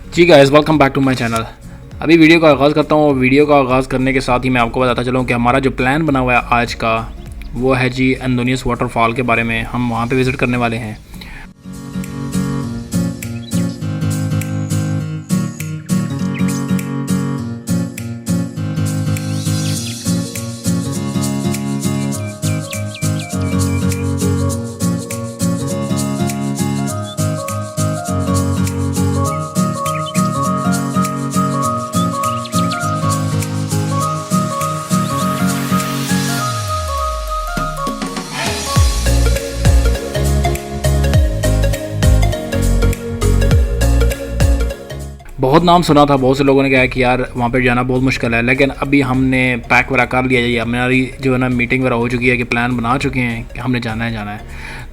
Ji guys, welcome back to my channel. अभी video का आगाज़ करता हूँ। वीडियो का आगाज़ करने के साथ ही मैं आपको बताता चलूँ कि हमारा जो प्लान बना हुआ है आज का, वो है जी एंडोनियस वाटरफॉल के बारे में। हम वहाँ पे विज़िट करने वाले हैं। बहुत नाम सुना था, बहुत से लोगों ने कहा कि यार वहाँ पे जाना बहुत मुश्किल है, लेकिन अभी हमने पैक वगैरह कर लिया है। हमारी जो है ना मीटिंग वगैरह हो चुकी है कि प्लान बना चुके हैं कि हमने जाना है।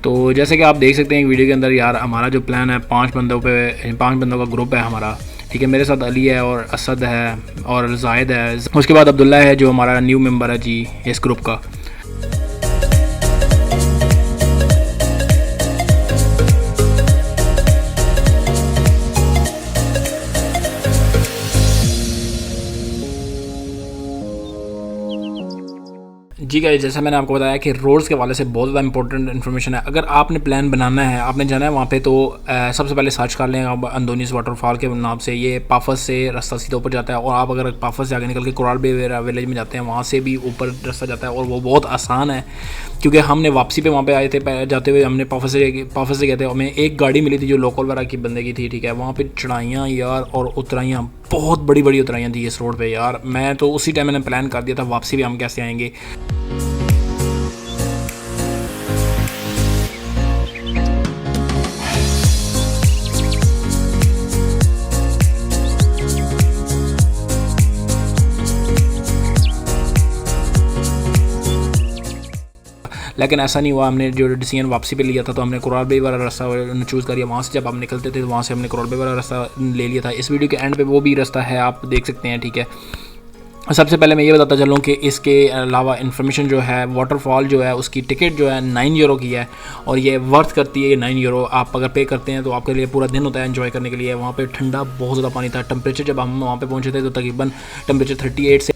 तो जैसे कि आप देख सकते हैं वीडियो के अंदर, यार हमारा जो प्लान है 5 बंदों का ग्रुप है हमारा। ठीक है, मेरे साथ अली है और असद है और जायद है। उसके बाद अब्दुल्ला है जो हमारा न्यू मेम्बर है जी इस ग्रुप का। जी गाइस, जैसा मैंने आपको बताया कि रोड्स के वाले से बहुत ज़्यादा इंपॉर्टेंट इन्फॉर्मेशन है। अगर आपने प्लान बनाना है, आपने जाना है वहाँ पे, तो सबसे पहले सर्च कर लें आप एंडोनियस वाटरफॉल के नाम से। ये पाफस से रास्ता सीधा ऊपर जाता है, और आप अगर पाफस से आगे निकल के कोराल बे विलेज में जाते हैं, वहाँ से भी ऊपर रास्ता जाता है, और वो बहुत आसान है। क्योंकि हमने वापसी पे वहाँ पे आए थे, जाते हुए हमने पाफस से गए थे। हमें एक गाड़ी मिली थी जो लोकल वगैरह की बंदे की थी। ठीक है, वहाँ पे चढ़ाइयाँ यार और उतराइयाँ, बहुत बड़ी बड़ी उतराइयाँ थी इस रोड पे यार। मैं तो उसी टाइम मैंने प्लान कर दिया था वापसी भी हम कैसे आएंगे। लेकिन ऐसा नहीं हुआ। हमने जो डिसीजन वापसी पे लिया था, तो हमने कोराल बे वाला रास्ता चूज़ करिया। वहाँ से जब हम निकलते थे, तो वहाँ से हमने कोराल बे वाला रास्ता ले लिया था। इस वीडियो के एंड पे वो भी रास्ता है, आप देख सकते हैं। ठीक है, सबसे पहले मैं ये बताता चलूँ कि इसके अलावा इन्फॉर्मेशन जो है, वाटरफॉल जो है उसकी टिकट जो है 9 यूरो की है, और ये वर्थ करती है। ये 9 यूरो आप अगर पे करते हैं तो आपके लिए पूरा दिन होता है एंजॉय करने के लिए। वहाँ पे ठंडा बहुत ज़्यादा पानी था। टेम्परेचर जब हम वहाँ पे पहुँचे थे तो तकरीबन टेम्परेचर 38 से